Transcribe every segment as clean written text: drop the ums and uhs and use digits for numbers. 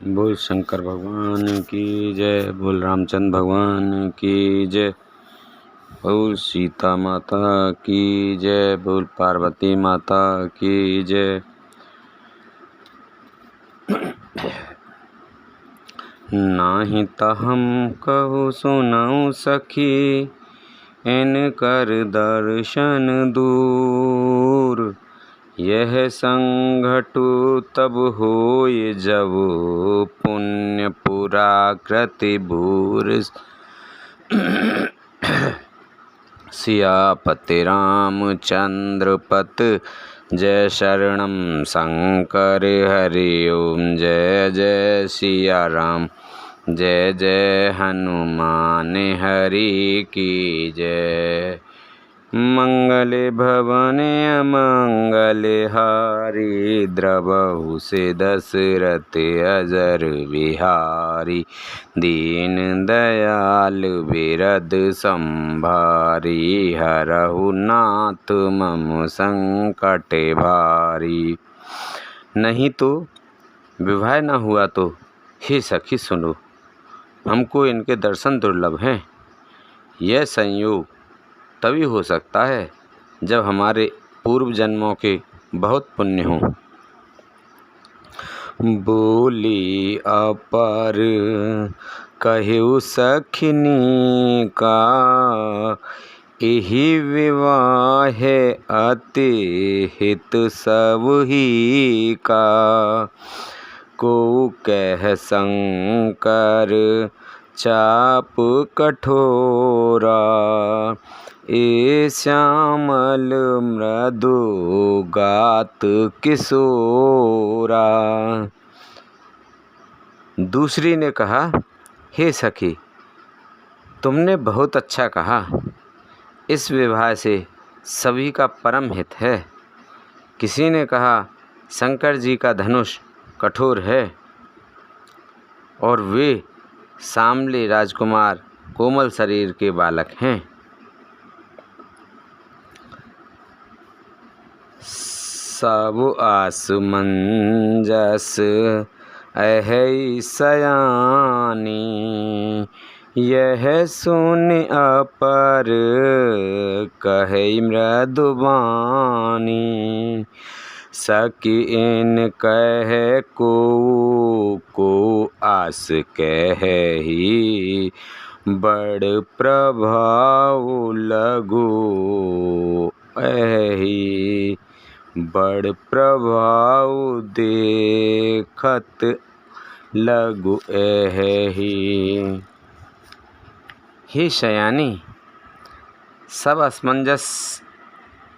बोल शंकर भगवान की जय, बोल रामचंद्र भगवान की जय, बोल सीता माता की जय, बोल पार्वती माता की जय। नाही त हम कहु सुनऊ सखी, इनकर दर्शन दूर। यह संघटु तब होय जब पुण्य पुराकृति भूर। सियापति रामचंद्र पत जय, शरणम शंकर हरि ओम। जय जय सिया राम, जय जय हनुमान हरि की जय। मंगल भवन अमंगल हारी, द्रवहु से दशरथ अजर बिहारी। दीन दयाल बिरद संभारी, हरहु नाथ मम संकट भारी। नहीं तो विवाह न हुआ तो हे सखी सुनो, हमको इनके दर्शन दुर्लभ हैं। यह संयोग तभी हो सकता है जब हमारे पूर्व जन्मों के बहुत पुण्य हों। बोली अपर कहु सखिनी का, एहि विवाह अति हित सब ही का। को कह शंकर चाप कठोरा, ए श्यामल मृदु गात किशोरा। दूसरी ने कहा, हे सखी, तुमने बहुत अच्छा कहा। इस विवाह से सभी का परम हित है। किसी ने कहा, शंकर जी का धनुष कठोर है और वे सांवले राजकुमार कोमल शरीर के बालक हैं। सब आसमंजस अहै सयानी, यह सुन अपर कहै मृदुबानी। सखी इन कह को आस कही, बड़ प्रभाव लगो एहि। बड़ प्रभाव देखत लगु एहि। हे शयानी, सब असमंजस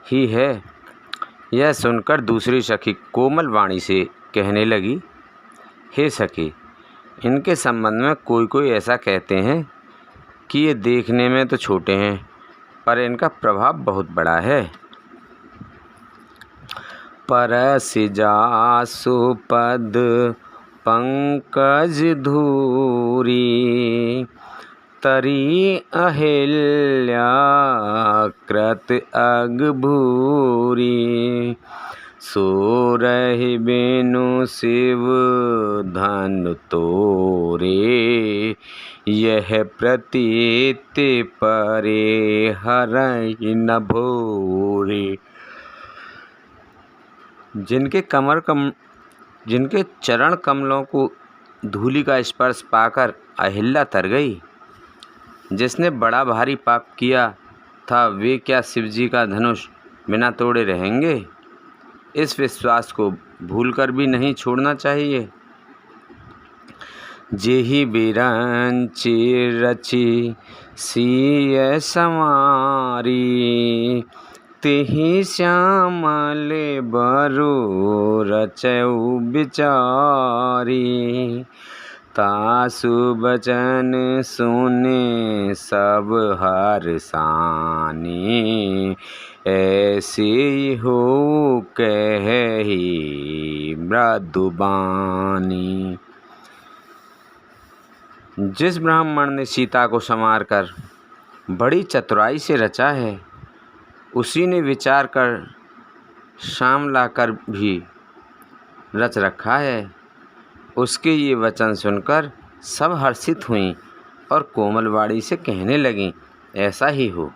ही है। यह सुनकर दूसरी सखी कोमल वाणी से कहने लगी, हे सखी, इनके संबंध में कोई कोई ऐसा कहते हैं कि ये देखने में तो छोटे हैं पर इनका प्रभाव बहुत बड़ा है। परस जासु पद पंकज धूरी, तरी अहिल्या कृत अगभूरी। सोरहि बिनु शिव धन तोरे, यह प्रतीत परे हरहि न भोरे। जिनके चरण कमलों को धूलि का स्पर्श पाकर अहिल्या तर गई। जिसने बड़ा भारी पाप किया था, वे क्या शिवजी का धनुष बिना तोड़े रहेंगे? इस विश्वास को भूलकर भी नहीं छोड़ना चाहिए। जेहि बिरंचि रचि सिय संवारी, तेहि श्यामल बरु रचउ बिचारी। तासु बचन सुने सब हरसानी, ऐसी हो कहि मृदुबानी। जिस ब्राह्मण ने सीता को संवारकर बड़ी चतुराई से रचा है, उसी ने विचार कर शाम लाकर भी रच रखा है। उसके ये वचन सुनकर सब हर्षित हुईं और कोमलवाणी से कहने लगीं, ऐसा ही हो।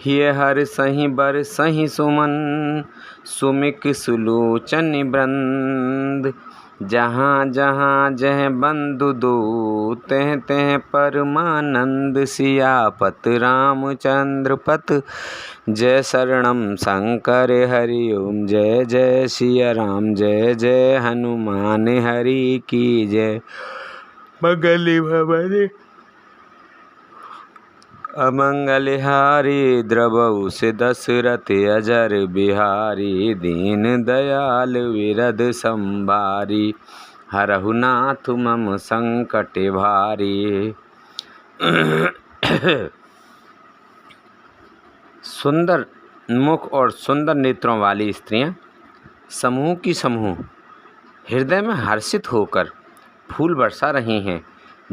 हिय हर सही बर सही सुमन, सुमिक सुलोचन वृंद। जहाँ जहाँ जह बंधु दो, तह तह परमानंद। सियापत रामचंद्र पत, जय शरणम शंकर हरि ओम। जय जय सिया राम, जय जय हनुमान हरि की जय। मंगल भवन अमंगलहारी, द्रवहु से दशरथ अजर बिहारी। दीन दयाल विरद संभारी, हरहु नाथ मम संकट भारी। सुंदर मुख और सुंदर नेत्रों वाली स्त्रियां समूह की समूह हृदय में हर्षित होकर फूल बरसा रही हैं।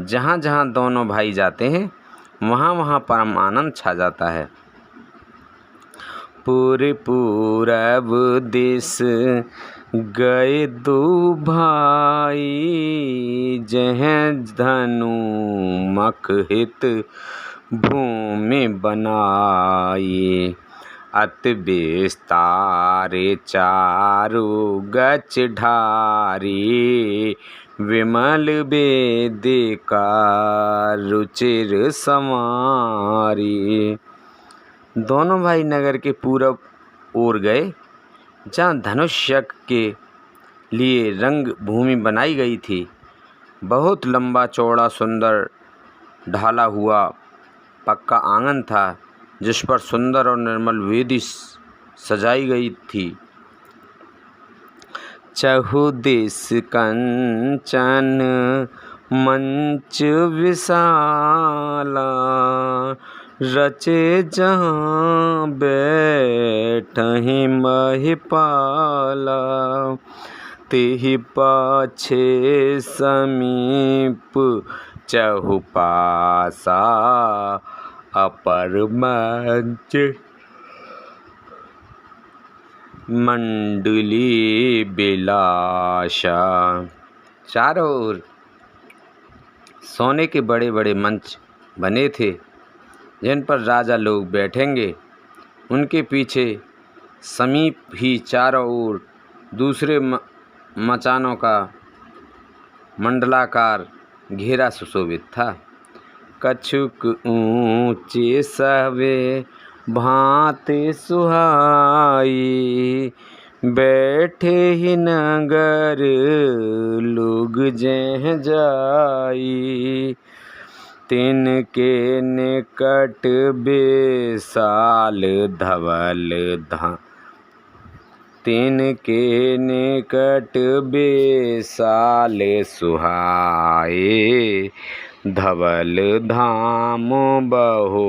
जहाँ जहाँ दोनों भाई जाते हैं वहाँ वहाँ परम आनंद छा जाता है। पूरे पूरब दिस गए दो भाई, जह धनु मख हित भूमि बनाई। अति विस्तार चारु गच ढारी, विमल वेदिका रुचिर समारी। दोनों भाई नगर के पूरब ओर गए, जहाँ धनुष यज्ञ के लिए रंग भूमि बनाई गई थी। बहुत लंबा चौड़ा सुंदर ढाला हुआ पक्का आंगन था, जिस पर सुंदर और निर्मल वेदी सजाई गई थी। चहुदिस कंचन मंच विशाला, रचे जहाँ बैठहि महिपाला। तेहि पाछे समीप चहुपासा, अपर मंच मंडली बिलाशा। चारों ओर सोने के बड़े बड़े मंच बने थे, जिन पर राजा लोग बैठेंगे। उनके पीछे समीप ही चारों ओर दूसरे मचानों का मंडलाकार घेरा सुशोभित था। कछुक ऊँचे सहवे भांति सुहाई, बैठे ही नगर लोग जह जाई। तिनके निकट बेसाल धवल धाम, तिनके निकट बेसाल सुहाए। धवल धाम बहु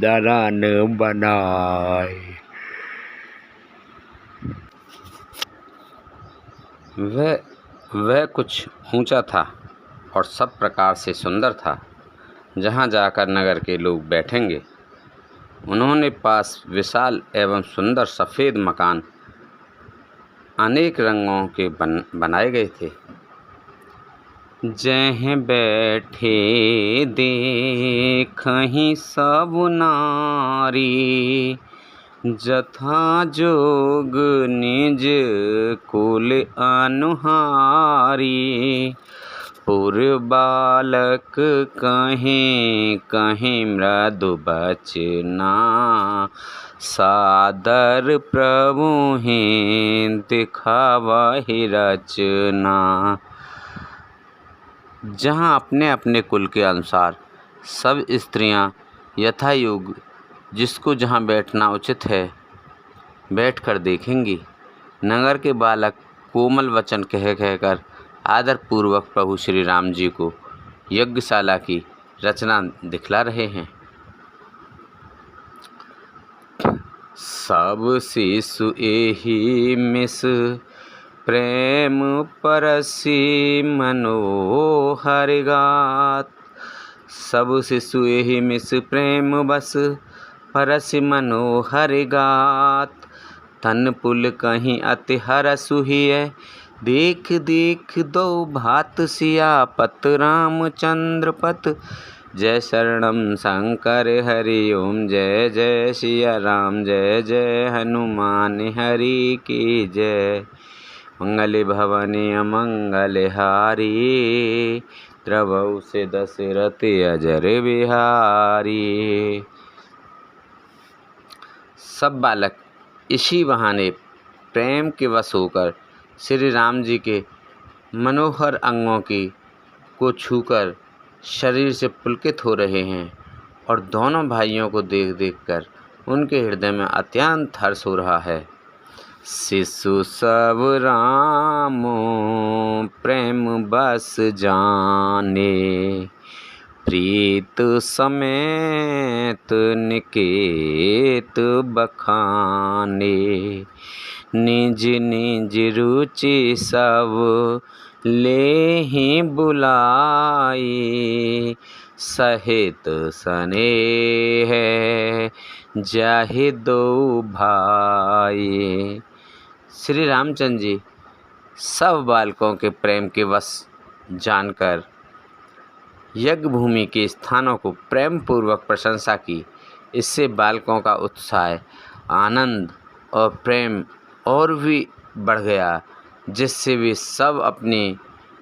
दरन बनाए। वह कुछ ऊंचा था और सब प्रकार से सुंदर था। जहाँ जाकर नगर के लोग बैठेंगे, उन्होंने पास विशाल एवं सुंदर सफ़ेद मकान अनेक रंगों के बनाए गए थे। जह बैठे देखहि सब नारी, जथा जोग निज कुल अनुहारी। पुर बालक कहें कहें मृदु बचना, सादर प्रभु हैं दिखावहि रचना। जहाँ अपने अपने कुल के अनुसार सब स्त्रियां यथा योग जिसको जहाँ बैठना उचित है बैठकर देखेंगी। नगर के बालक कोमल वचन कह कहकर आदरपूर्वक प्रभु श्री राम जी को यज्ञशाला की रचना दिखला रहे हैं। सब शिशु एहि मिस प्रेम परसी मनोहर गात। सब शिशु एहि मिस प्रेम बस परसी मनोहर गात। तन पुल कहीं अति हरसु हिय, देख देख दो भात सियापत रामचंद्र पत। जय शरणम शंकर हरि ओम, जय जय सिया राम, जय जय हनुमान हरि की जय। मंगल भवनी अमंगल हारी, द्रवहु से दशरथ अजर बिहारी। सब बालक इसी बहाने प्रेम के वश होकर श्री राम जी के मनोहर अंगों को छूकर शरीर से पुलकित हो रहे हैं और दोनों भाइयों को देख देखकर उनके हृदय में अत्यंत हर्ष हो रहा है। शिशु सब राम प्रेम बस जाने, प्रीत समेत निकेत बखाने। निज निज रुचि सब लेहि बुलाई, सहित स्नेह जाहि दो भाई। श्री रामचंद्र जी सब बालकों के प्रेम के वश जानकर यज्ञ भूमि के स्थानों को प्रेम पूर्वक प्रशंसा की। इससे बालकों का उत्साह, आनंद और प्रेम और भी बढ़ गया, जिससे वे सब अपनी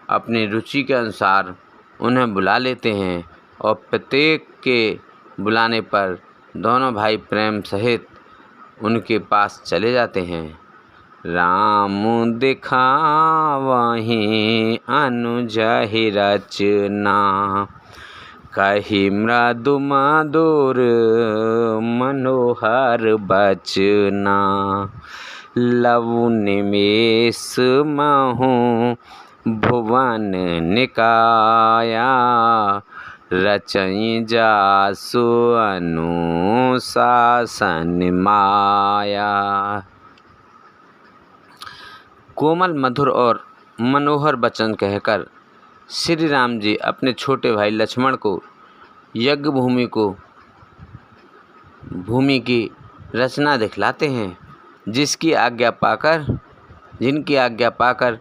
अपनी रुचि के अनुसार उन्हें बुला लेते हैं और प्रत्येक के बुलाने पर दोनों भाई प्रेम सहित उनके पास चले जाते हैं। राम दिखावहि अनुजहि रचना, कहि मृदु मधुर मनोहर बचना। लवु निमेष महु भुवन निकाया, रचई जासु अनुशासन माया। कोमल मधुर और मनोहर वचन कहकर श्री राम जी अपने छोटे भाई लक्ष्मण को यज्ञ भूमि की रचना दिखलाते हैं, जिनकी आज्ञा पाकर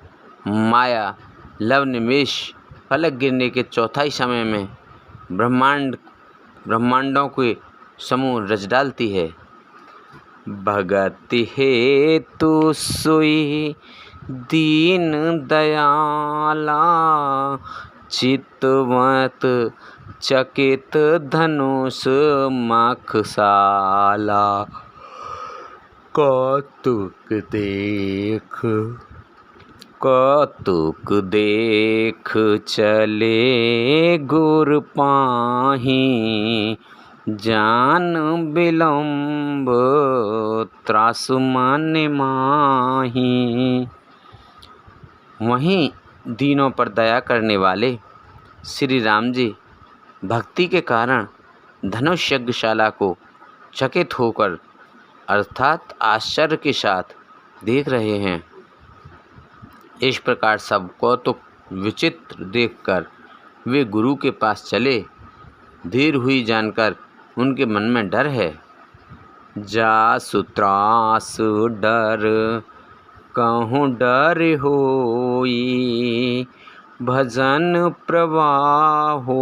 माया लवनिमेष पलक गिरने के चौथाई समय में ब्रह्मांडों के समूह रच डालती है। भगति हेतु सोई दीन दयाला, चितवत चकित धनुष मखसाला। कौतुक देख चले गुर पाही, जान विलंब त्रासु मन माही। वहीं दीनों पर दया करने वाले श्री राम जी भक्ति के कारण धनुष यज्ञशाला को चकित होकर अर्थात आश्चर्य के साथ देख रहे हैं। इस प्रकार सब कौतुक विचित्र देखकर वे गुरु के पास चले। देर हुई जानकर उनके मन में डर है। जासु त्रास डर कहूँ डर होई, भजन प्रवाहो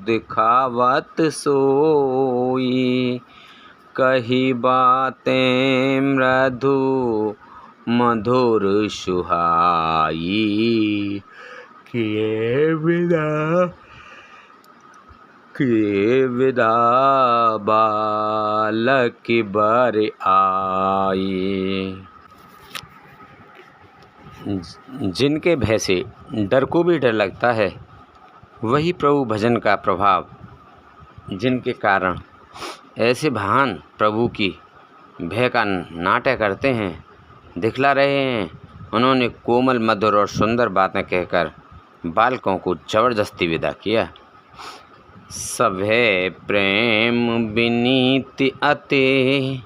दिखावत सोई। कही बातें मृदु मधुर सुहाई, किए विदा बालक बर आई। जिनके भय से डर को भी डर लगता है, वही प्रभु भजन का प्रभाव, जिनके कारण ऐसे महान प्रभु की भय का नाटक करते हैं, दिखला रहे हैं। उन्होंने कोमल मधुर और सुंदर बातें कहकर बालकों को जबरदस्ती विदा किया। सभे प्रेम विनीति अते,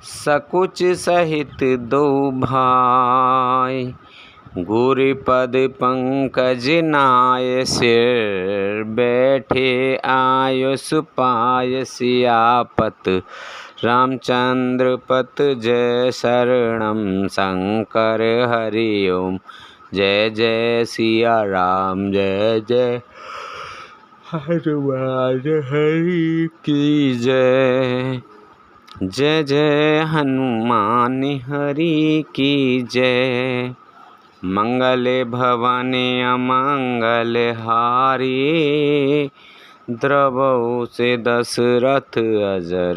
सकुच सहित दो भाई। गुरु पद पंकज नाय, सिर बैठे आयुष पाय सियापत रामचंद्र पत जय शरणम शंकर हरि ओम। जय जय सिया राम जय जय हनुमान हरि की जय। जय जय हनुमान हरि की जय। मंगले भवानी अमंगल हारी, द्रवौ से दशरथ अजर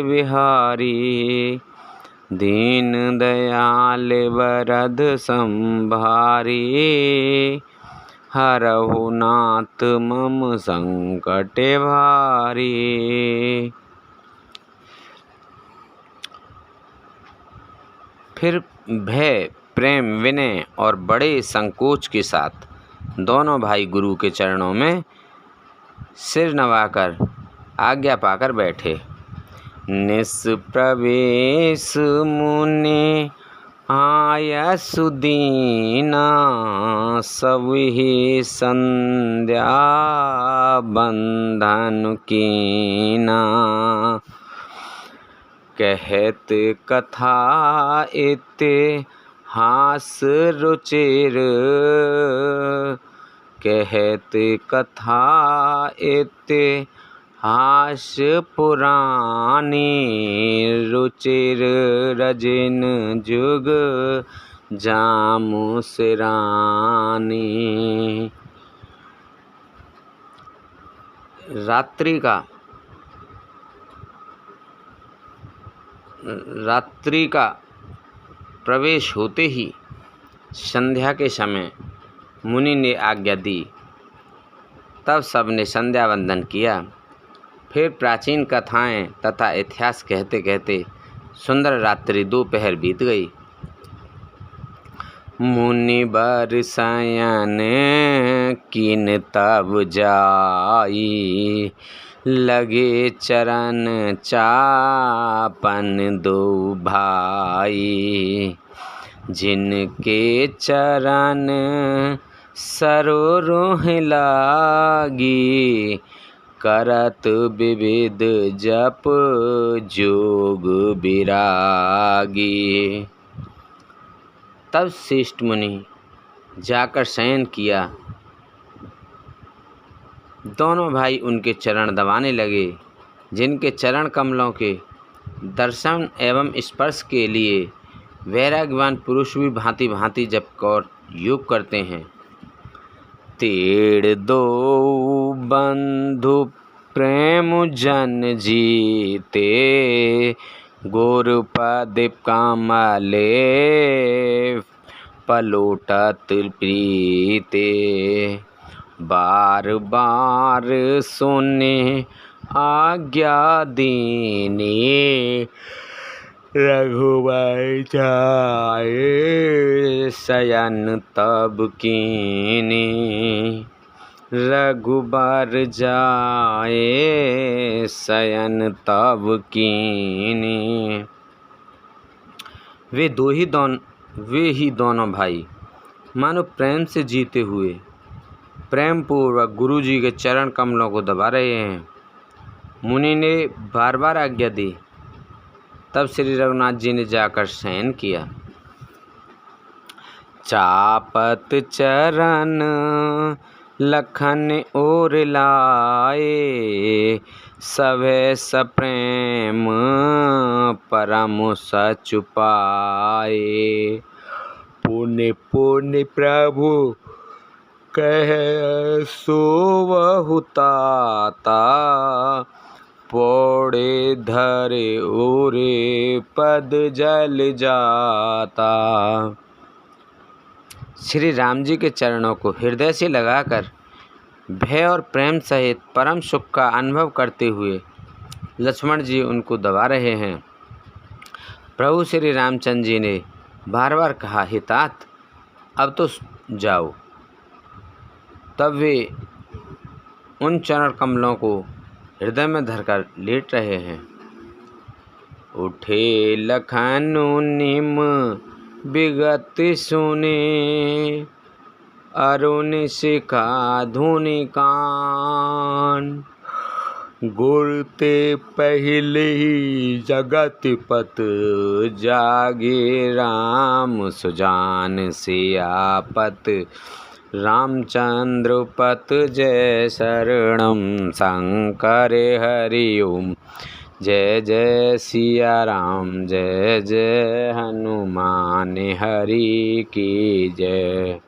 बिहारी। दीन दयाल वरद संभारी, हरहु नाथ मम संकट भारी। फिर भय, प्रेम, विनय और बड़े संकोच के साथ दोनों भाई गुरु के चरणों में सिर नवाकर आज्ञा पाकर बैठे। निष्प्रवेश मुनि आयसु दीना, सबहि संध्या बंधन कीना। कहत कथा इतिहास रुचिर, कहत कथा इतिहास पुरानी। रुचिर रजिन जुग जामु सिरानी। रात्रि का प्रवेश होते ही संध्या के समय मुनि ने आज्ञा दी। तब सबने संध्या वंदन किया। फिर प्राचीन कथाएं तथा इतिहास कहते कहते सुंदर रात्रि दोपहर बीत गई। मुनि बर शयन कीन तब जाई, लगे चरण चापन दो भाई। जिनके चरण सरोरुह लागी, करत विविध जप जोग विरागी। तब श्रेष्ठ मुनि जाकर शयन किया। दोनों भाई उनके चरण दबाने लगे। जिनके चरण कमलों के दर्शन एवं स्पर्श के लिए वैराग्यवान पुरुष भी भांति भांति जप और योग करते हैं। तेड़ दो बंधु प्रेम जन जीते, गुरुपद कमले पलोटत प्रीते। बार बार सुने आज्ञा दीनी, रघुबर जाए शयन तब कीनी। रघुबर जाए शयन तब कीनी। वे ही दोनों भाई मानो प्रेम से जीते हुए प्रेम पूर्वक गुरु जी के चरण कमलों को दबा रहे हैं। मुनि ने बार बार आज्ञा दी। तब श्री रघुनाथ जी ने जाकर शयन किया। चापत चरण लखन और लाए, सभे सप्रेम परम सचु पाए। पुण्य पुण्य प्रभु कह सोवहु ताता, पौड़े धरे ओरे पद जल जाता। श्री राम जी के चरणों को हृदय से लगाकर भय और प्रेम सहित परम सुख का अनुभव करते हुए लक्ष्मण जी उनको दबा रहे हैं। प्रभु श्री रामचंद्र जी ने बार बार कहा, हे तात अब तो जाओ। तब वे उन चरण कमलों को हृदय में धरकर लेट रहे हैं। उठे लखन निम विगत सुने, अरुण शिखा धुनि कान। गुर ते पहले ही जगत पत जागे, राम सुजान सियापत रामचंद्र पत जय शरणम शंकर हरि ओम। जय जय सिया राम, जय जय हनुमान हरि की जय।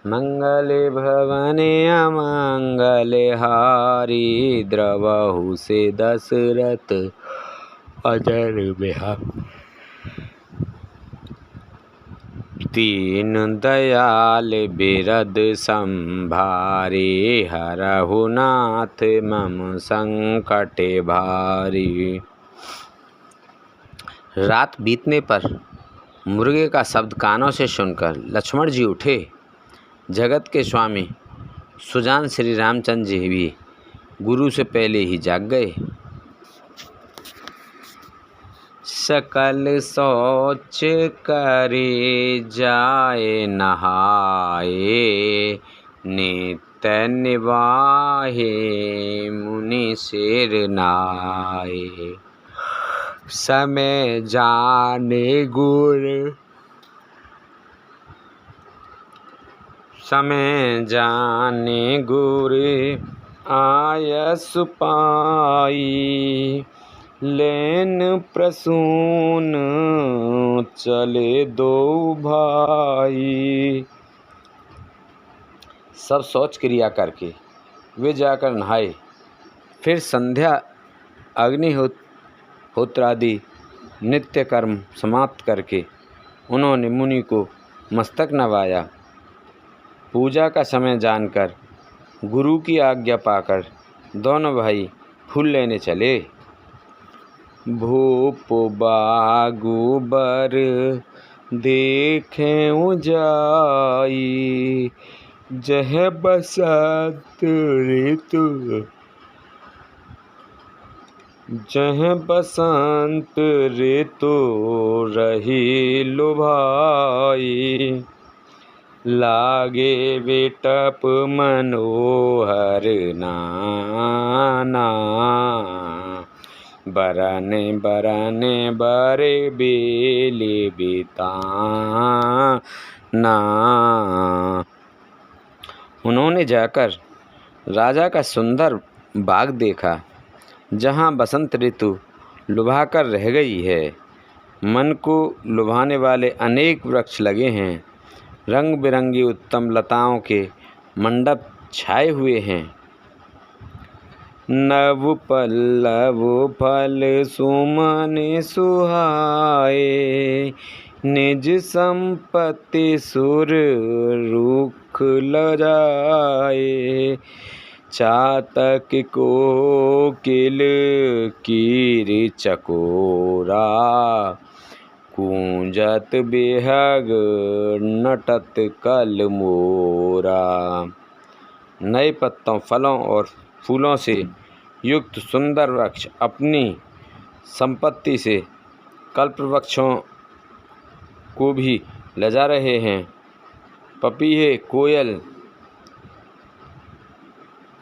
मंगल भवन अमंगल हारी, द्रवहु से दशरथ अजर बिहारी। दीन दयाल बिरद संभारी, हरहु नाथ मम संकट भारी। रात बीतने पर मुर्गे का शब्द कानों से सुनकर लक्ष्मण जी उठे। जगत के स्वामी सुजान श्री रामचंद्र जी भी गुरु से पहले ही जाग गए। सकल सोच करे जाए नहाए, नित्य निवाहे मुनि सिर नाए। समय जाने गुर समय जाने गुर आयस पाई, लेन प्रसून चले दो भाई। सब सोच क्रिया करके वे जाकर नहाए। फिर संध्या अग्निहोत्रादि नित्य कर्म समाप्त करके उन्होंने मुनि को मस्तक नवाया। पूजा का समय जानकर गुरु की आज्ञा पाकर दोनों भाई फूल लेने चले। भूप बागु बर देखें जाई, जह बसंत ऋतु रही लुभाई। लागे विटप मनोहर नाना, बरन बरन बरे बेली बिताना। उन्होंने जाकर राजा का सुंदर बाग देखा, जहाँ बसंत ऋतु लुभाकर रह गई है। मन को लुभाने वाले अनेक वृक्ष लगे हैं। रंग बिरंगी उत्तम लताओं के मंडप छाए हुए हैं। नव पल्लव फल सुमन सुहाए, निज संपत्ति सुर रुख लजाए। चातक कोकिल कीर चकोरा, कूंजत बेहग नटत कल मोरा। नए पत्तों, फलों और फूलों से युक्त सुंदर वृक्ष अपनी संपत्ति से कल्प वृक्षों को भी लजा रहे हैं। पपीहे, कोयल,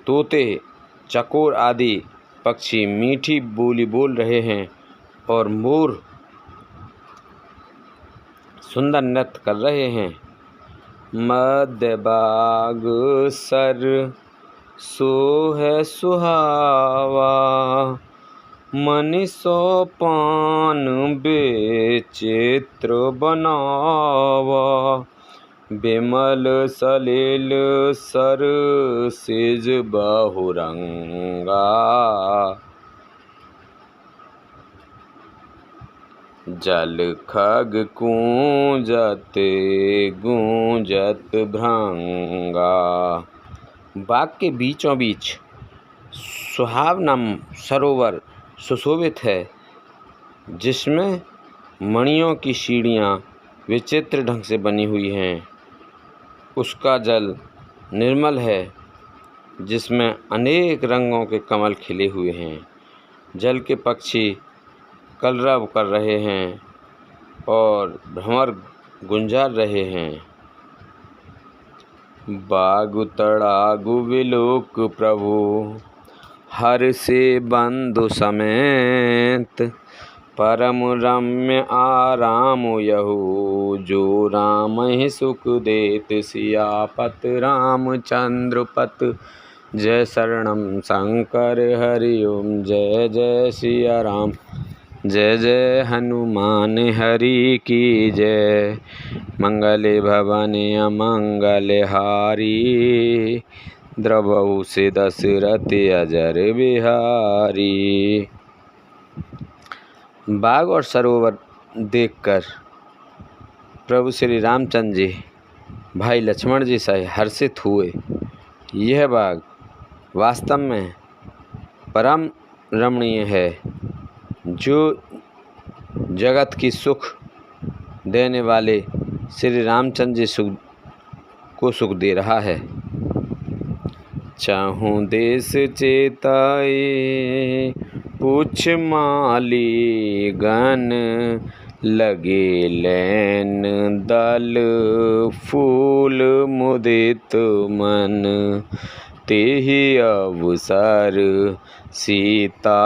तोते, चकोर आदि पक्षी मीठी बोली बोल रहे हैं और मोर सुंदर नृत्य कर रहे हैं। मध्य बाग सर सोह सुहावा, मनि सोपान बेचित्र बनावा। बिमल सलिल सर सिज बहुरंगा, जल खग कूंजत गूंजत भृंगा। बाग के बीचों बीच सुहावना सरोवर सुशोभित है, जिसमें मणियों की सीढ़ियाँ विचित्र ढंग से बनी हुई हैं। उसका जल निर्मल है, जिसमें अनेक रंगों के कमल खिले हुए हैं। जल के पक्षी कलरव कर रहे हैं और भ्रमर गुंजार रहे हैं। बागु तड़ागु विलोक प्रभु, हर से बंधु समेत, परम रम्य आराम यहु, जो राम ही सुख देत सियापत रामचंद्र पत। जय शरणम शंकर हरि ओम, जय जय सिया राम, जय जय हनुमान हरि की जय। मंगले भवने अमंगल हारी, द्रवहु से दशरथ अजर बिहारी। बाग और सरोवर देखकर प्रभु श्री रामचंद्र जी भाई लक्ष्मण जी से हर्षित हुए। यह बाग वास्तव में परम रमणीय है, जो जगत की सुख देने वाले श्री रामचंद्र जी को सुख दे रहा है। चाहूँ देश चेताए पूछ माली गन, लगे लैन दल फूल मुदित मन। तेहि अवसर सीता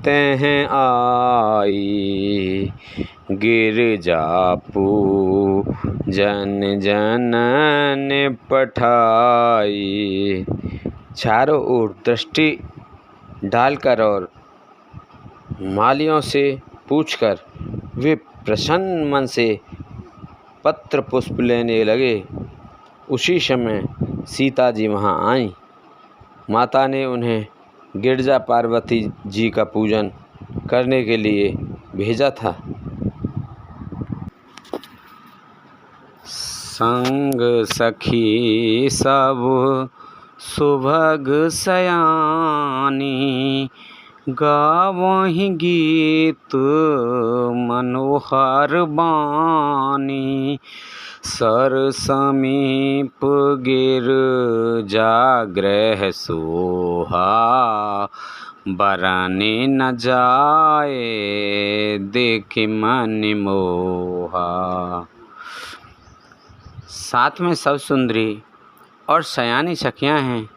तेह आई, गिरजापू जन जनन पठाई। चारों ओर दृष्टि डालकर और मालियों से पूछकर वे प्रसन्न मन से पत्र पुष्प लेने लगे। उसी समय सीता जी वहाँ आईं। माता ने उन्हें गिरजा पार्वती जी का पूजन करने के लिए भेजा था। संग सखी सब सुभग सयानी, गावहीं गीत मनोहर बानी। सर समीप गिरजागृह सोहा, बरने न जाए देखि मन मोहा। साथ में सब सुंदरी और सयानी सखियां हैं,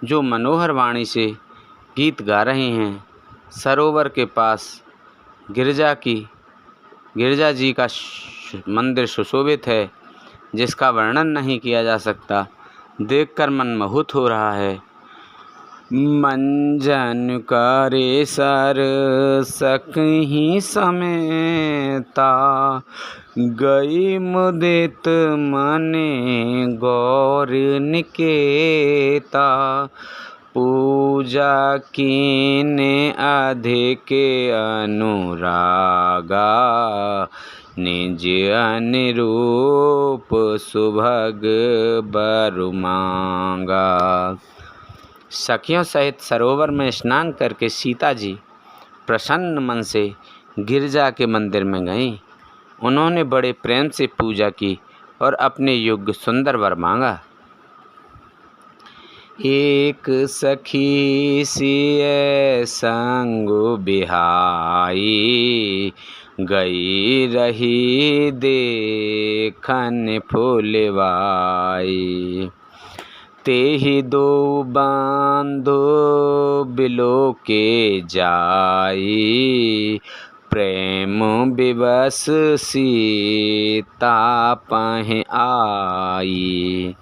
जो मनोहर वाणी से गीत गा रही हैं। सरोवर के पास गिरजा जी का मंदिर सुशोभित है, जिसका वर्णन नहीं किया जा सकता। देखकर मन मोहित हो रहा है। मंजन करे सर सकहीं समेता, गई मुदित मने गौर निकेता। पूजा कीने अधिक अनुरागा, निज अनुरूप सुभग बर मांगा। सखियों सहित सरोवर में स्नान करके सीता जी प्रसन्न मन से गिरजा के मंदिर में गईं। उन्होंने बड़े प्रेम से पूजा की और अपने योग्य सुंदर वर मांगा। एक सखी सिय संग बिहाई, गई रही देखन फुलवाई। तेहि दो बांधो बिलो के जाई, प्रेम विवश सीता पह आई।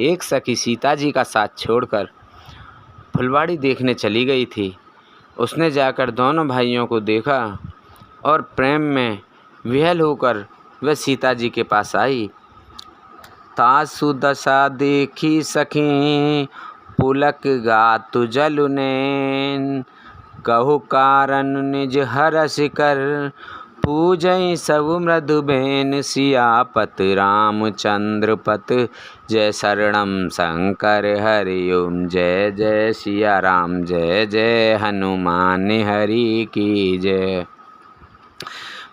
एक सखी सीता जी का साथ छोड़कर फुलवाड़ी देखने चली गई थी। उसने जाकर दोनों भाइयों को देखा और प्रेम में विह्वल होकर वह सीता जी के पास आई। तासु दशा देखी सखी, पुलक गातु जलु नैन। कहु कारण निज हरष कर, पूजई सब मृदु बैन। सियापत रामचंद्र पत, जय शरणम शंकर हरि ओम। जय जय सिया राम, जय जय हनुमान हरि की जय।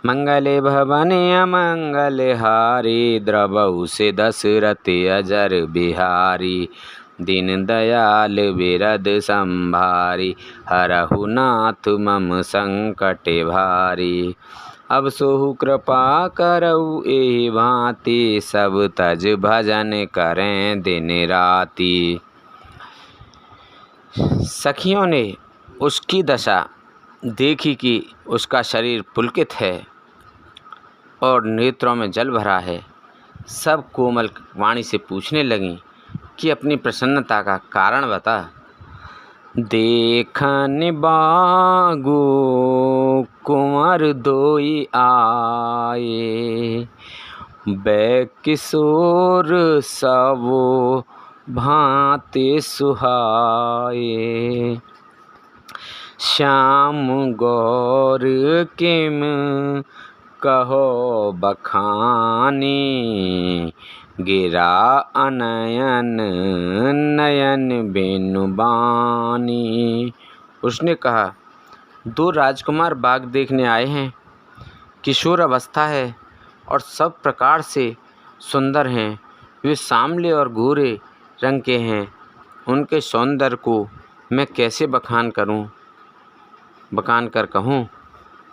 मंगले भवन अमंगल हारी, द्रवहु से दशरथ अजर बिहारी। दीन दयाल बिरद संभारी, हरहु नाथ मम संकट भारी। अब सोहु कृपा करऊ एहि भांति, सब तज भजन करें दिन राति। सखियों ने उसकी दशा देखी कि उसका शरीर पुलकित है और नेत्रों में जल भरा है। सब कोमल वाणी से पूछने लगीं कि अपनी प्रसन्नता का कारण बता। देखन बागु कुंवर दोई आए, बै किशोर सबो भांति सुहाए। श्याम गौर किम कहो बखानी, गिरा अनयन नयन बेनु बानी। उसने कहा, दो राजकुमार बाग देखने आए हैं। किशोर अवस्था है और सब प्रकार से सुंदर हैं। वे सांवले और गोरे रंग के हैं। उनके सौंदर्य को मैं कैसे बखान कर कहूँ।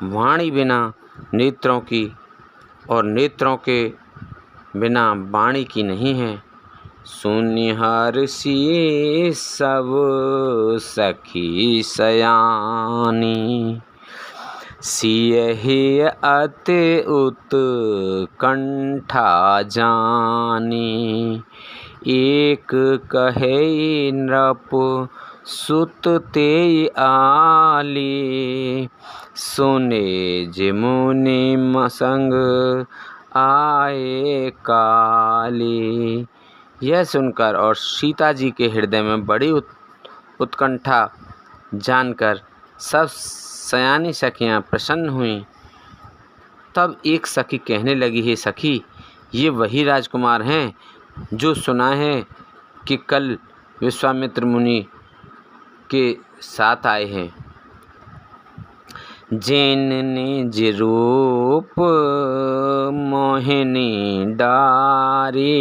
वाणी बिना नेत्रों की और नेत्रों के बिना वाणी की नहीं है। सुनिहर सी सब सखी सयानी, सियहि अति उत्कंठा जानी। एक कहे नृप सुत तेई आली, सुने जिमुनि संग आए काली। यह सुनकर और सीता जी के हृदय में बड़ी उत्कंठा जानकर सब सयानी सखियाँ प्रसन्न हुईं। तब एक सखी कहने लगी, हे सखी, ये वही राजकुमार हैं जो सुना है कि कल विश्वामित्र मुनि के साथ आए हैं। जिनने रूप मोहिनी डारी,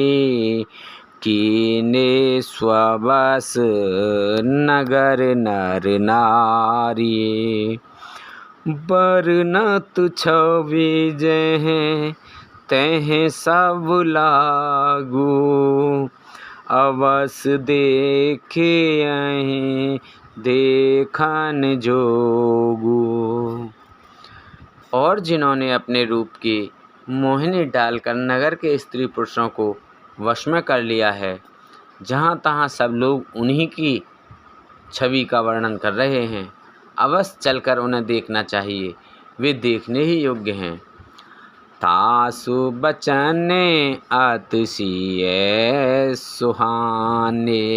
कीने स्वबस नगर नर नारी। बरनत छवि जह तह सब लागू, अवस देखे अहीं देखन जोगू। और जिन्होंने अपने रूप की मोहिनी डालकर नगर के स्त्री पुरुषों को वश में कर लिया है, जहाँ तहाँ सब लोग उन्हीं की छवि का वर्णन कर रहे हैं। अवश्य चलकर उन्हें देखना चाहिए, वे देखने ही योग्य हैं। तासु बचने अतिशय सुहाने,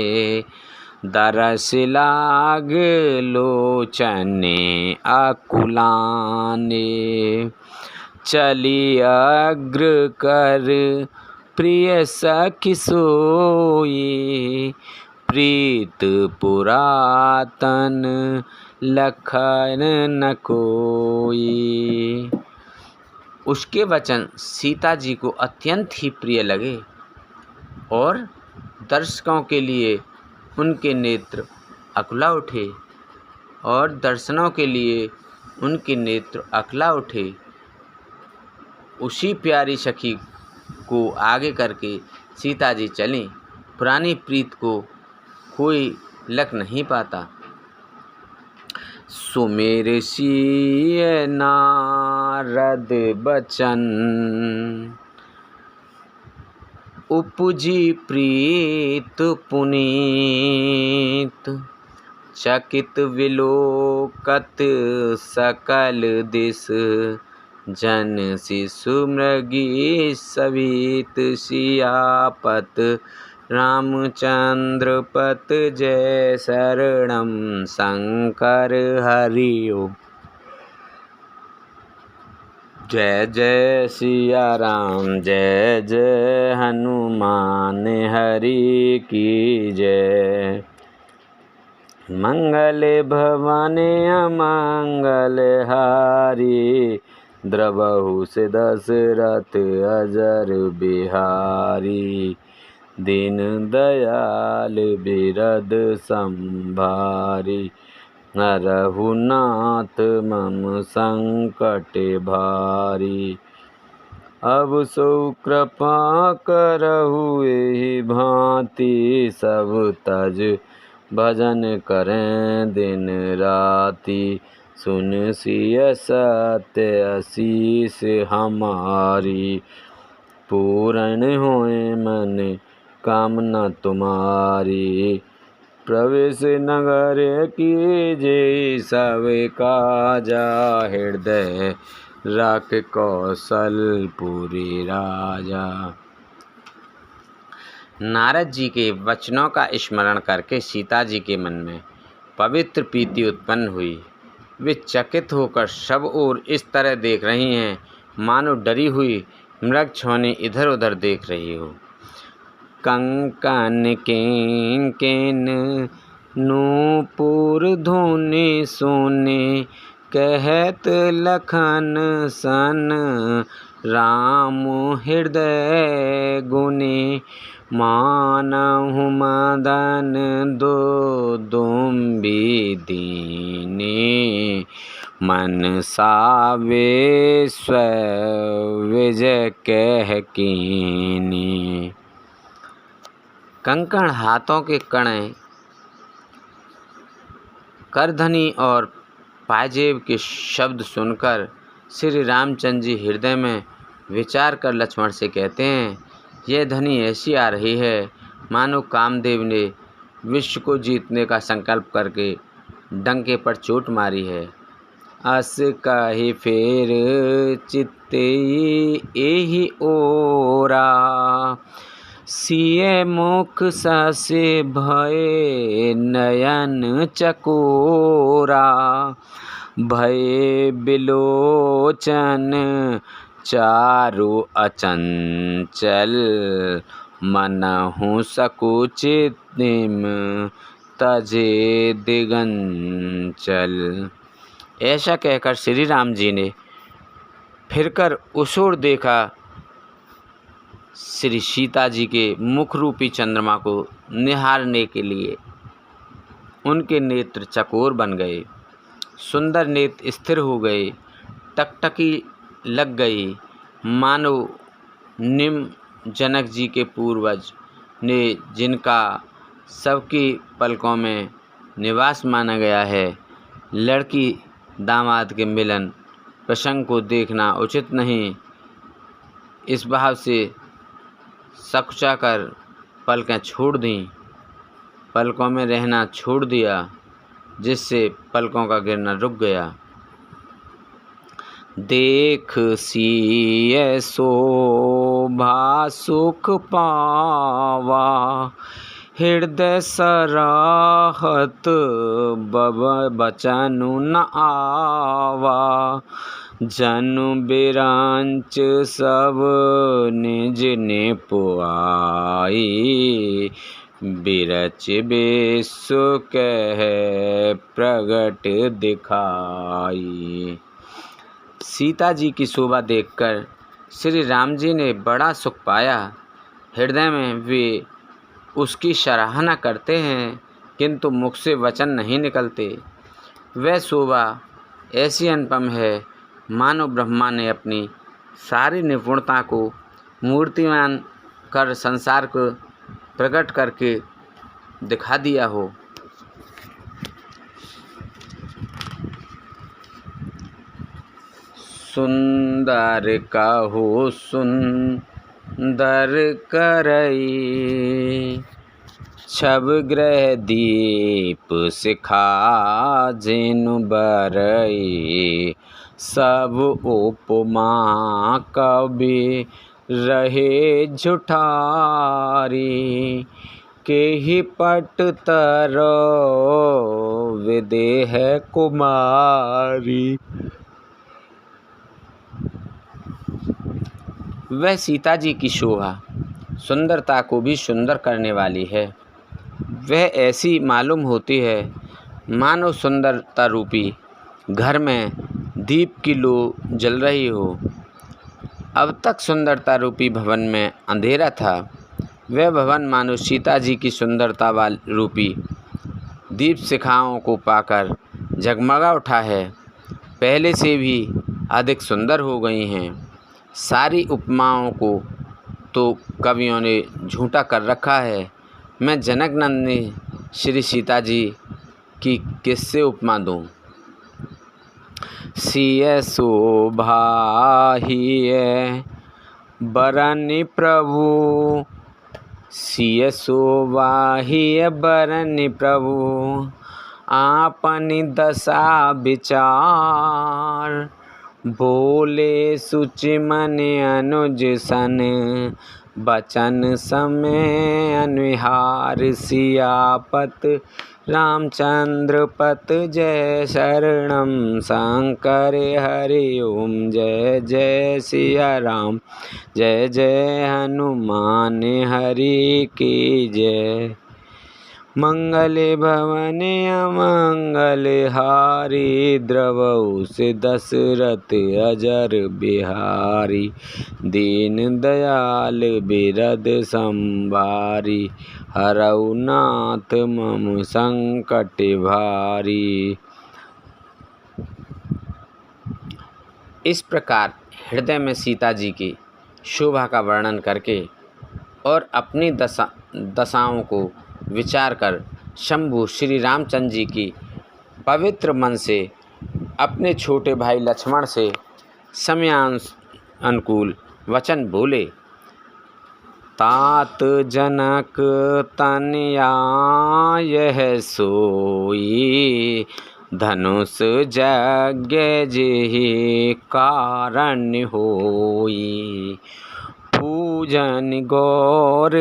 दरस लाग लोचने अकुलाने। चली अग्र कर प्रिय सखी सोई, प्रीत पुरातन लखन न कोई। उसके वचन सीता जी को अत्यंत ही प्रिय लगे और दर्शकों के लिए उनके नेत्र अकुला उठे और दर्शनों के लिए उनके नेत्र अकुला उठे। उसी प्यारी सखी को आगे करके सीता जी चलीं। पुरानी प्रीत को कोई लक नहीं पाता। सुमेर सिय नारद बचन, उपजी प्रीत पुनीत। चकित विलोकत सकल दिस, जन शिशु मृगी सवित सियापत। रामचंद्र पत जय शरणम शंकर हरिओ। जय जय सिया राम, जय जय हनुमान हरि की जय। मंगल भवाने अमंगल हारी, द्रवहु से दशरथ अजर बिहारी। दीन दयाल बिरद संभारी, हरहु नाथ मम संकट भारी। अब सो कृपा करहु एहि भांति, सब तज भजन करें दिन राति, सुन सिय सत्य आशीष हमारी। पूर्ण होए मन कामना तुम्हारी, प्रवेश नगर कीजे सब काजा। हृदय राख कौशलपुरी राजा। नारद जी के वचनों का स्मरण करके सीता जी के मन में पवित्र प्रीति उत्पन्न हुई। वे चकित होकर सब ओर इस तरह देख रही हैं मानो डरी हुई मृग छौनी इधर उधर देख रही हो। कंकन किंकिन नूपुर धुनि सुनि, कहत लखन सन राम हृदय गुनि। मानहु मदन दुदुम्बी दीनी, मनसा विश्व विजय कह कीनी। कंकण हाथों के कणे, करधनी और पाजेब के शब्द सुनकर श्री रामचंद्र जी हृदय में विचार कर लक्ष्मण से कहते हैं, यह ध्वनि ऐसी आ रही है मानो कामदेव ने विश्व को जीतने का संकल्प करके डंके पर चोट मारी है। अस कहि फेर चित्ते एहि ओरा, सिय मुख ससे भय नयन चकोरा। भय बिलोचन चारु अचंचल, मनहु सकुचित निम तजे दिगंचल। ऐसा कहकर श्री राम जी ने फिरकर उस ओर देखा। श्री सीता जी के मुख रूपी चंद्रमा को निहारने के लिए उनके नेत्र चकोर बन गए, सुंदर नेत्र स्थिर हो गए, टकटकी लग गई, मानो निम जनक जी के पूर्वज ने जिनका सबकी पलकों में निवास माना गया है। लड़की दामाद के मिलन प्रसंग को देखना उचित नहीं, इस भाव से सकुचा कर पलकें छोड़ दी, पलकों में रहना छोड़ दिया, जिससे पलकों का गिरना रुक गया। देख सिय शोभा सुख पावा, हृदय सराहत बचनु न आवा। जनु बिरांच सब निज निपुआई, बिरच विश्व कह प्रगट दिखाई। सीता जी की शोभा देखकर श्री राम जी ने बड़ा सुख पाया। हृदय में वे उसकी सराहना करते हैं, किंतु मुख से वचन नहीं निकलते। वह शोभा ऐसी अनुपम है मानो ब्रह्मा ने अपनी सारी निपुणता को मूर्तिमान कर संसार को प्रकट करके दिखा दिया हो। सुंदर कहो सुंदर करई, छब ग्रह दीप सिखा जिनु बरई। सब उपमा कवि रहे झुठारी, केहि पट तरो विदेह कुमारी। वह सीता जी की शोभा सुंदरता को भी सुंदर करने वाली है। वह ऐसी मालूम होती है मानो सुंदरता रूपी घर में दीप की लो जल रही हो। अब तक सुंदरता रूपी भवन में अंधेरा था, वह भवन मानो सीता जी की सुंदरता वाली रूपी दीप शिखाओं को पाकर जगमगा उठा है, पहले से भी अधिक सुंदर हो गई हैं। सारी उपमाओं को तो कवियों ने झूठा कर रखा है। मैं जनक नंदनी श्री सीता जी की किससे उपमा दूँ? सिय शोभा हिय बरनि प्रभु, सिय शोभा हिय बरनि प्रभु, आपनि दशा विचार, बोले सुचि मन अनुज सन, बचन समय अनुहार, सियापत रामचंद्र पत जय शरणम शंकर हरि ओम, जय जय सिया राम, जय जय हनुमान हरि की जय। मंगल भवन अमंगल हारी, द्रवहु से दशरथ अजर बिहारी, दीन दयाल बिरद संभारी, हरऊ नाथ मम संकट भारी। इस प्रकार हृदय में सीता जी की शोभा का वर्णन करके और अपनी दशाओं को विचार कर शंभु श्री रामचंद्र जी की पवित्र मन से अपने छोटे भाई लक्ष्मण से समयानुकूल वचन बोले। तात जनक तनया यह सोई, धनुष यज्ञ जेहि कारण होई, पूजन गौर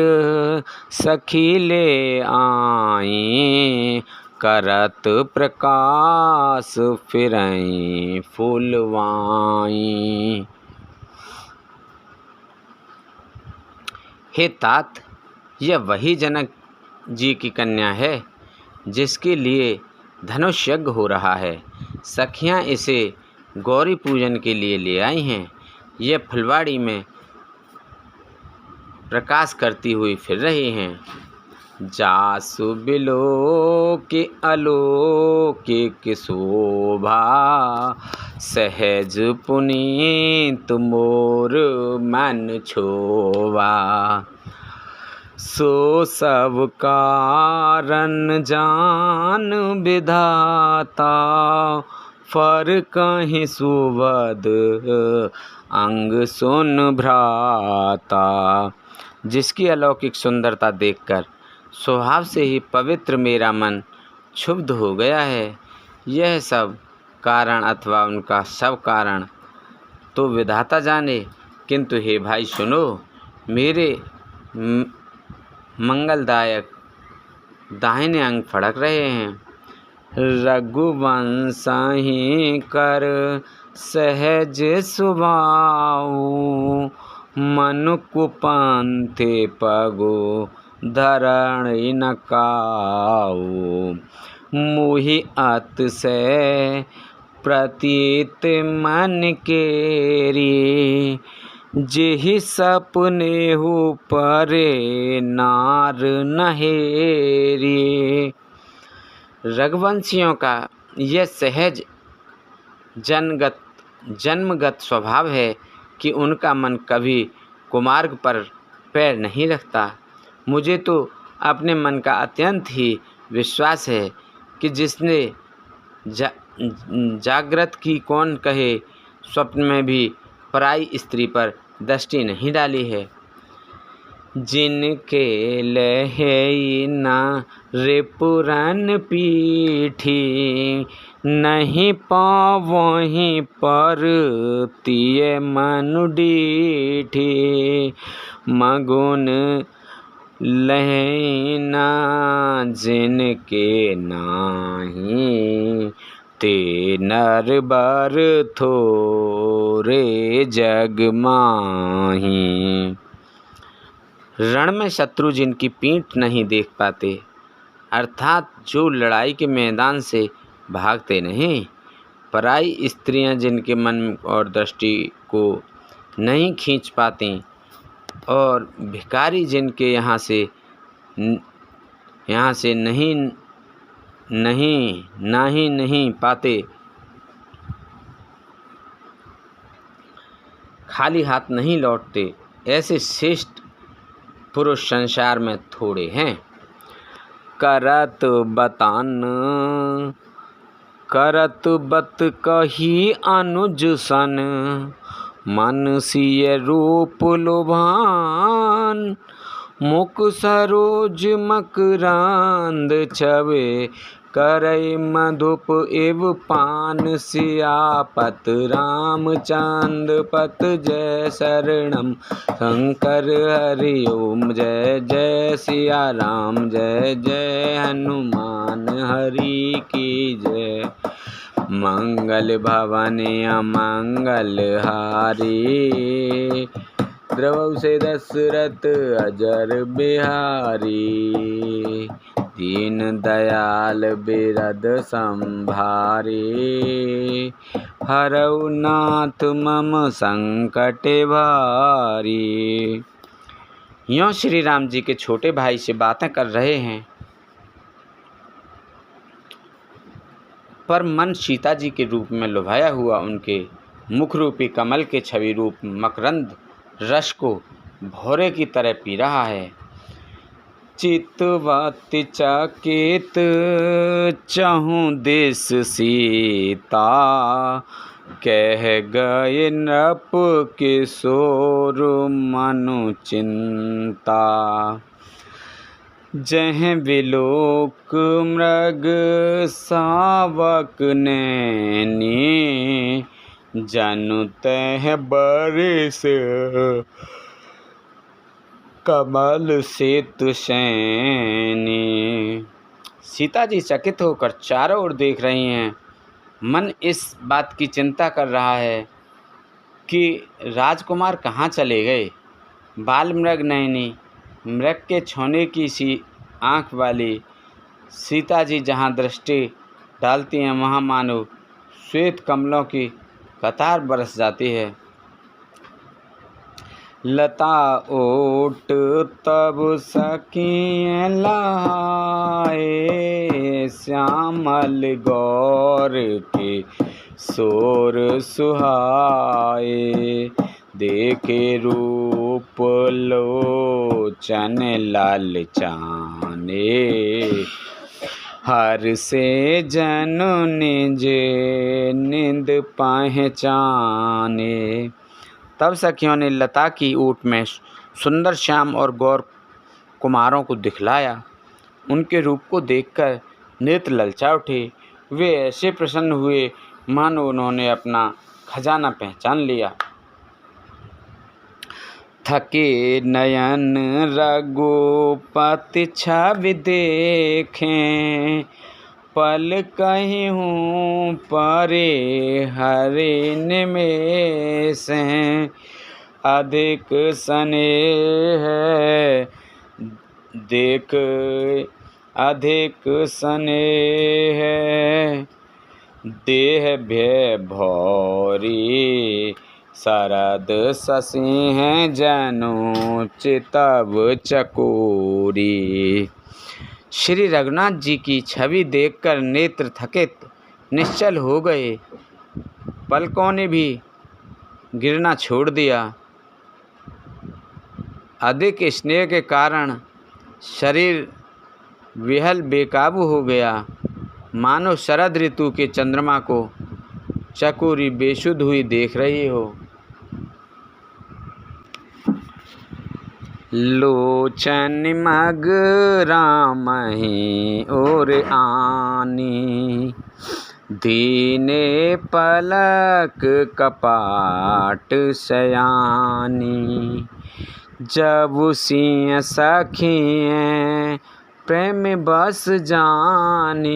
सखी ले आई, करत प्रकाश फिरई फुलवाई। हे तात, यह वही जनक जी की कन्या है जिसके लिए धनुष यज्ञ हो रहा है। सखियां इसे गौरी पूजन के लिए ले आई हैं। यह फुलवाड़ी में प्रकाश करती हुई फिर रही हैं। जासु बिलोके अलौकिक शोभा, सहज पुनीत मोर मन छोवा, सो सब कारण जान विधाता, फर कहीं सुवद अंग सुन भ्राता। जिसकी अलौकिक सुंदरता देखकर स्वभाव से ही पवित्र मेरा मन क्षुब्ध हो गया है। यह सब कारण अथवा उनका सब कारण तो विधाता जाने, किंतु हे भाई सुनो, मेरे मंगलदायक दाहिने अंग फड़क रहे हैं। रघुवंश ही कर सहज सुभाऊ, मनु कुपंथे पगो धरण न काऊ, मुहि अतिशय प्रतीत मन केरी, जेहि सपने हो परे नार नहेरी। रघुवंशियों का यह सहज जन्मगत स्वभाव है कि उनका मन कभी कुमार्ग पर पैर नहीं रखता। मुझे तो अपने मन का अत्यंत ही विश्वास है कि जिसने जागृत की कौन कहे, स्वप्न में भी पराई स्त्री पर दृष्टि नहीं डाली है। जिनके लहे न रिपुरन पीठी, नहीं पावहीं पर तिय मनु डीठी, मगुन लहे न जिनके नाही, ते नर बर थोरे जग माही। रण में शत्रु जिनकी पीठ नहीं देख पाते, अर्थात जो लड़ाई के मैदान से भागते नहीं, पराई स्त्रियां जिनके मन और दृष्टि को नहीं खींच पाती, और भिखारी जिनके यहाँ से नहीं पाते, खाली हाथ नहीं लौटते, ऐसे श्रेष्ठ पुरुष संसार में थोड़े हैं। करत बतान, करत बत कही अनुज सन, मन सिय रूप लुभान, मुख सरोज मकरांद छवे, करई मधुप इव पान, सियापत रामचंद पत जय शरणम शंकर हरि ओम, जय जय सिया राम, जय जय हनुमान हरि की जय। मंगल भवन अमंगल हारी, द्रवौ से दशरथ अजर बिहारी, दीन दयाल बिरद संभारी, हरौ नाथ मम संकट भारी। यों श्री राम जी के छोटे भाई से बातें कर रहे हैं, पर मन सीता जी के रूप में लुभाया हुआ उनके मुख रूपी कमल के छवि रूप मकरंद रस को भौरे की तरह पी रहा है। चितवति चकित चहु दिस सीता, कह गए नृप किशोर मनु चिंता, जह विलोक मृग सावक नैनी, जनु तह बरिस कमल सेतु सैनी। सीता जी चकित होकर चारों ओर देख रही हैं। मन इस बात की चिंता कर रहा है कि राजकुमार कहाँ चले गए। बाल मृग नैनी, मृग के छौने की सी आँख वाली सीता जी जहाँ दृष्टि डालती हैं वहाँ मानो श्वेत कमलों की कतार बरस जाती है। लता ओट तब सखिए लहाए, श्यामल गौर के सोर सुहाए, देखे रूप लोचन लाल चाने, हर से जनु निज निंद पहचाने। तब सखियों ने लता की ऊँट में सुंदर श्याम और गौर कुमारों को दिखलाया। उनके रूप को देखकर नेत्र ललचा उठे। वे ऐसे प्रसन्न हुए मानो उन्होंने अपना खजाना पहचान लिया। थके नयन रघुपति छवि देखें, पल कहीं परे हरि निमेष हैं, अधिक स्नेह देख अधिक स्नेह देह भय भौरी, शरद शशि हैं जनु चितव चकोरी। श्री रघुनाथ जी की छवि देखकर नेत्र थकित निश्चल हो गए। पलकों ने भी गिरना छोड़ दिया। अधिक स्नेह के कारण शरीर विहल बेकाबू हो गया, मानो शरद ऋतु के चंद्रमा को चकोरी बेसुध हुई देख रही हो। लोचन मग रामहि और आनी, दीने पलक कपाट शयानी, जब सिंह सखिएं प्रेम बस जानी,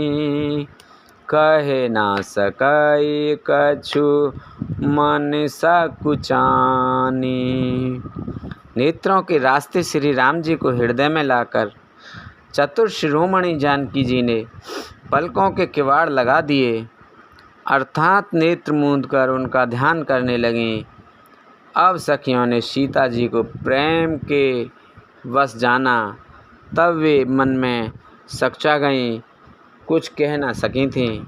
कहे ना सकई कछु मन सकुचानी। नेत्रों के रास्ते श्री राम जी को हृदय में लाकर चतुर शिरोमणि जानकी जी ने पलकों के किवाड़ लगा दिए, अर्थात नेत्र मूंद कर उनका ध्यान करने लगीं। अब सखियों ने सीता जी को प्रेम के वश जाना, तब वे मन में सकचा गईं, कुछ कह ना सकी थीं।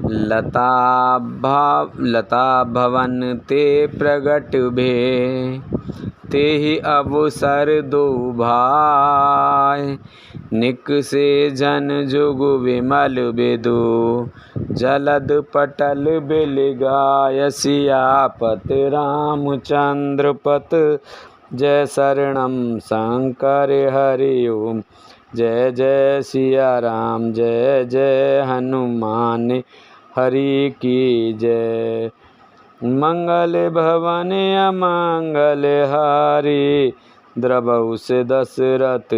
लता भवन ते प्रगट भे, तेहि अवसर दो भाई। निकसे जन जुग विमल बिदु, जलद पटल बिल गाय। सियापत रामचंद्र पत, जय शरणम शंकर हरि ओम। जय जय सिया राम, जय जय हनुमान हरि की जय। मंगल भवन अमंगल हारी, द्रवहु से दशरथ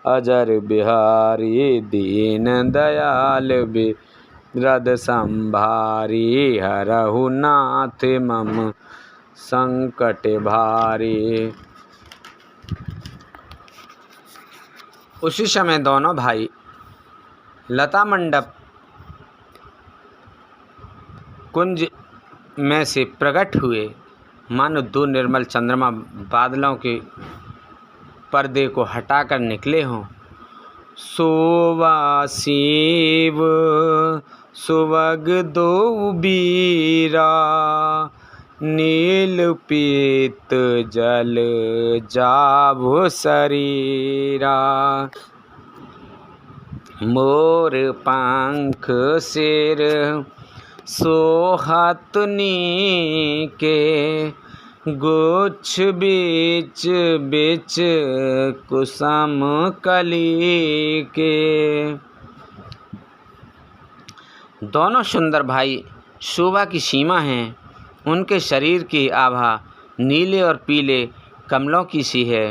अजर बिहारी। दीन दयाल बिरद संभारी, हरहु नाथ मम संकट भारी। उसी समय दोनों भाई लता मंडप कुंज में से प्रकट हुए, मानो दो निर्मल चंद्रमा बादलों के पर्दे को हटाकर निकले हों। सोवा शिव सुवग दो बीरा, नील पीत जल जाभु शरीरा। मोर पंख सिर सोहत नीके, गुच्छ बीच बीच कुसुम कली के। दोनों सुंदर भाई शोभा की सीमा हैं। उनके शरीर की आभा नीले और पीले कमलों की सी है।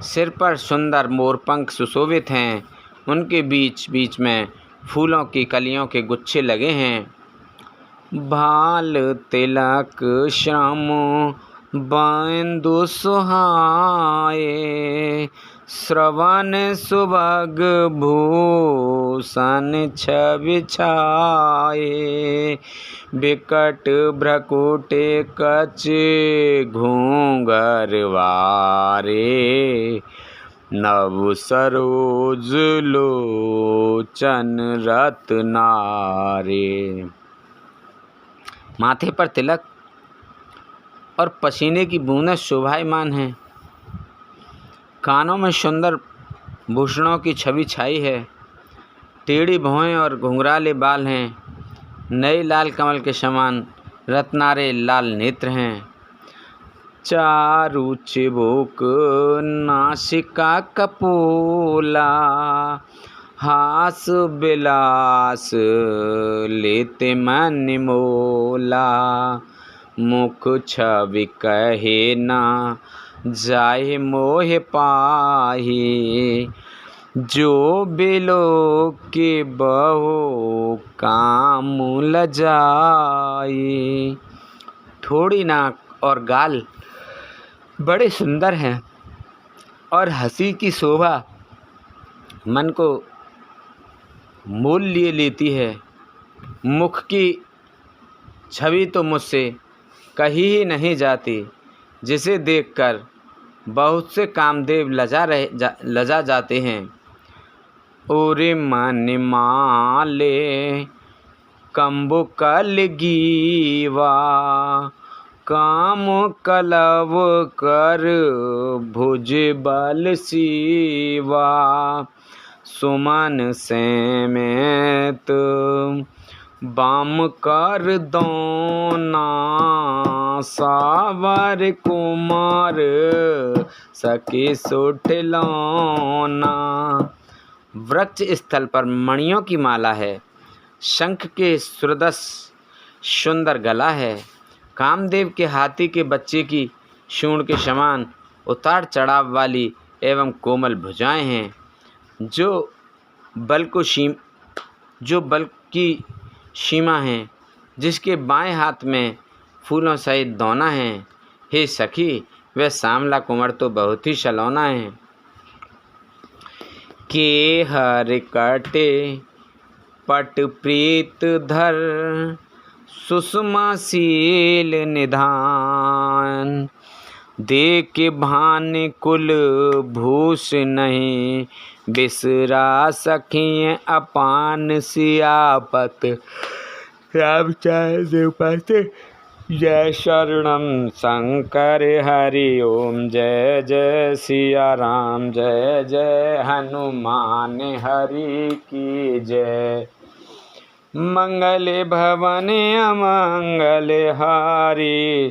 सिर पर सुंदर मोरपंख सुशोभित हैं। उनके बीच बीच में फूलों की कलियों के गुच्छे लगे हैं। भाल तिलक श्याम बिंदु सुहाए, श्रवण सुभग भूषण छवि छाए। बिकट भ्रकुट कच घूंघर वारे, नव सरोज लोचन रत्नारे। माथे पर तिलक और पसीने की बूंदें शोभायमान हैं। कानों में सुंदर भूषणों की छवि छाई है। टेढ़ी भौहें और घुंघराले बाल हैं। नए लाल कमल के समान रत्नारे लाल नेत्र हैं। चारु चिबुक नासिका कपोला, हास बिलास लेते मन मोला। मुख छवि कहे ना जाए मोह पाही, जो बिलो के बहु काम लजाई। ठोड़ी नाक और गाल बड़े सुंदर हैं और हंसी की शोभा मन को मोल लिए लेती है। मुख की छवि तो मुझसे कही ही नहीं जाती, जिसे देखकर बहुत से कामदेव लजा जाते हैं। ओरे मन माले कंबु कल गीवा, काम कलव कर भुज बल सीवा। सुमन समेत बाम कर दोना, सावर कुमार सखी सुठ लौना। वृक्ष स्थल पर मणियों की माला है। शंख के सुरदस सुंदर गला है। कामदेव के हाथी के बच्चे की सूंड के समान उतार चढ़ाव वाली एवं कोमल भुजाएं हैं। जो बल की सीमा है, जिसके बाएं हाथ में फूलों सहित दोना है। हे सखी, वह सांवला कुंवर तो बहुत ही सलोना है। के हर कटे पट प्रीत धर, सुषमाशील निधान। देख भान कुल भूष नहीं, बिसरा सखिए अपान। सियापत रामचंद्र पाते जय शरणम शंकर हरि ओम जय जय सिया राम जय जय हनुमान हरि की जय। मंगल भवन अमंगल हारी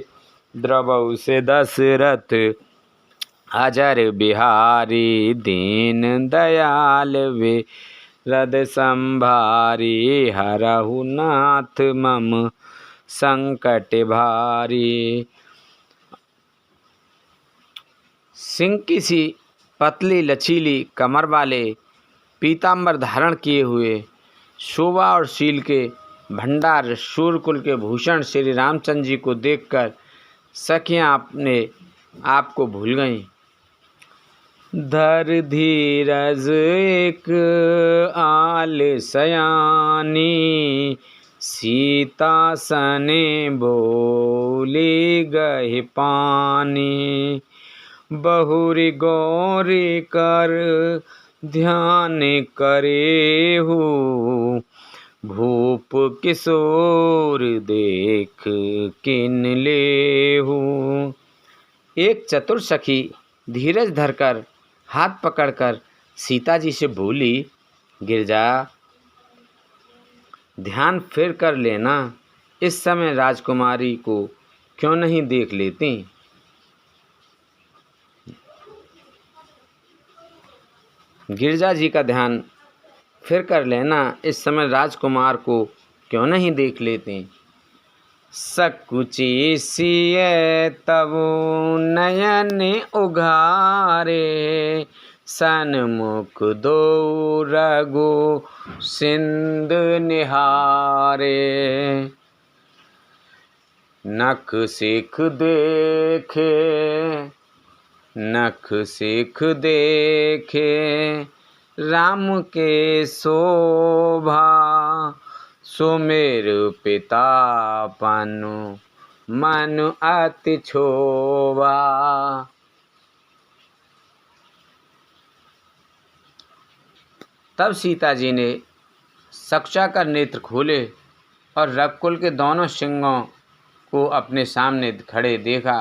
द्रवौ से दशरथ अजर बिहारी दीन दयाल वे रद संभारी हरहु नाथ मम संकट भारी। सिंह की सी पतली लचीली कमर वाले पीताम्बर धारण किए हुए शोभा और शील के भंडार शूरकुल के भूषण श्री रामचंद्र जी को देखकर सखियां अपने आप को भूल गईं। धर धीरज एक आल सयानी सीता सने बोली गहि पानी। बहुरी गौरी कर ध्यान करे हो भूप किशोर देख किन ले हो। एक चतुर सखी धीरज धरकर हाथ पकड़कर सीता जी से बोली, गिरजा ध्यान फिर कर लेना, इस समय राजकुमारी को क्यों नहीं देख लेती। गिरजा जी का ध्यान फिर कर लेना, इस समय राजकुमार को क्यों नहीं देख लेती। सकुची सिय तब नयन उघारे सन्मुख दो रघु सिंध निहारे। नख सिख देखे नख सिख देखे राम के शोभा सुमेर पिता पनु मन अति क्षोभा। तब सीता जी ने सक्चा कर नेत्र खोले और रघुकुल के दोनों सिंहों को अपने सामने खड़े देखा।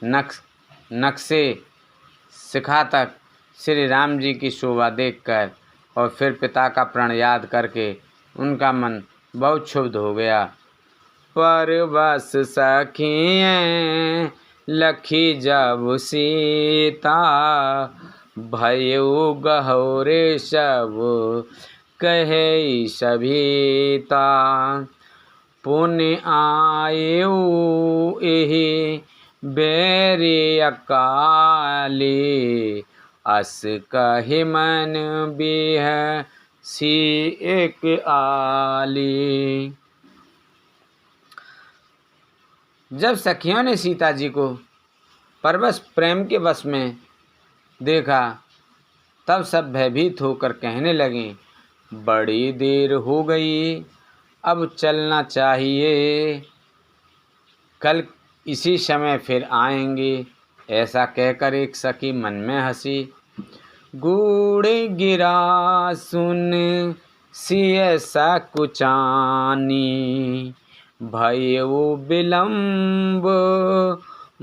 नख से शिखा तक श्री राम जी की शोभा देखकर और फिर पिता का प्रण याद करके उनका मन बहुत क्षुब्ध हो गया। परवश सखियें लखी जब सीता भयो गहरे सब कहे सभीता। पुण्य आयु एहि बेरी अकाली अस कहि मन बिह सी एक आली। जब सखियों ने सीता जी को परवश प्रेम के वश में देखा तब सब भयभीत होकर कहने लगे, बड़ी देर हो गई, अब चलना चाहिए, कल इसी समय फिर आएंगे। ऐसा कहकर एक सखी मन में हंसी। गूढ़ गिरा सुन सिय सकुचानी भयो विलम्ब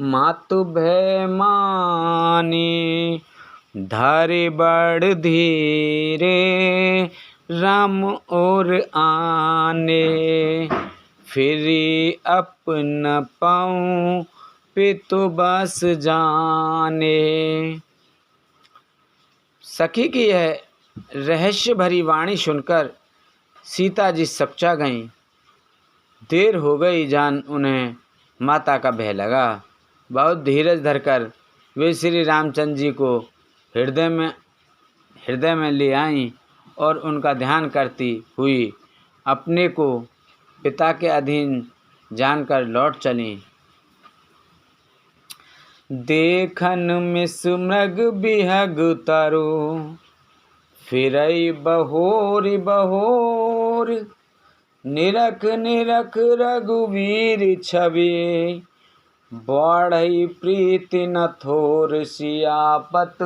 मातु भय मानी। धरे बड़ धीरे राम और आने फिरी अपन पाऊँ पितु बस जाने। सखी की यह रहस्य भरी वाणी सुनकर सीता जी सकचा गईं। देर हो गई जान उन्हें माता का भय लगा। बहुत धीरज धरकर वे श्री रामचंद्र जी को हृदय में ले आईं और उनका ध्यान करती हुई अपने को पिता के अधीन जानकर लौट चलीं। देखन मिस मृग बिहग तरो फिरई बहोर निरख निरख रघुवीर छवि। बढ़ई प्रीति न थोर सियापत,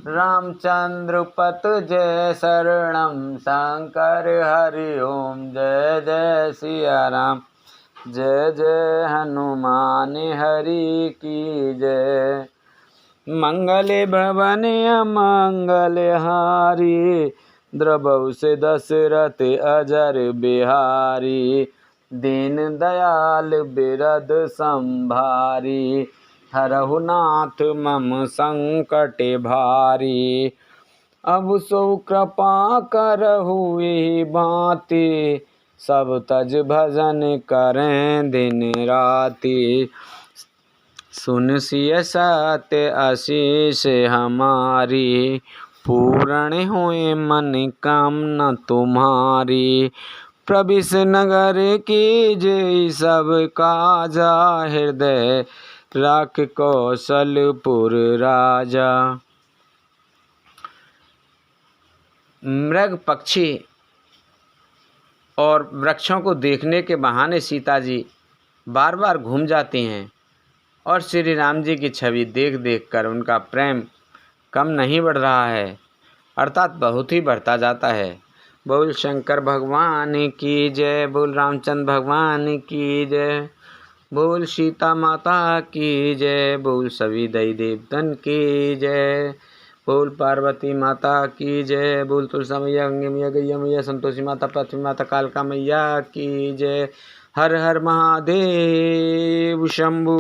रामचंद्र पत जय शरणम शंकर हरि ओम। जय जय सिया राम, जय जय हनुमान हरि की जय। मंगल भवन अमंगल हारी, द्रवहु से दशरथ अजर बिहारी। दीन दयाल बिरद संभारी, हरहु नाथ मम संकट भारी। अब सो कृपा करहु एहि भांति, सब तज भजन करें दिन राति। सुन सिय सत्य आशीष हमारी, पूर्ण होए मन कामना तुम्हारी। प्रविश नगर की जय सब काजा, हृदय राख कौशलपुर राजा। मृग पक्षी और वृक्षों को देखने के बहाने सीता जी बार बार घूम जाती हैं और श्री राम जी की छवि देख देख कर उनका प्रेम कम नहीं बढ़ रहा है, अर्थात बहुत ही बढ़ता जाता है। बोल शंकर भगवान की जय, बोल रामचंद्र भगवान की जय, बोल सीता माता की जय, बोल सभी देवी देवतन की जय, बोल पार्वती माता की जय, बोल तुलसा मैया, गंगे मैया, गैया मैया, संतोषी माता, पृथ्वी माता, कालका मैया की जय। हर हर महादेव शंभू।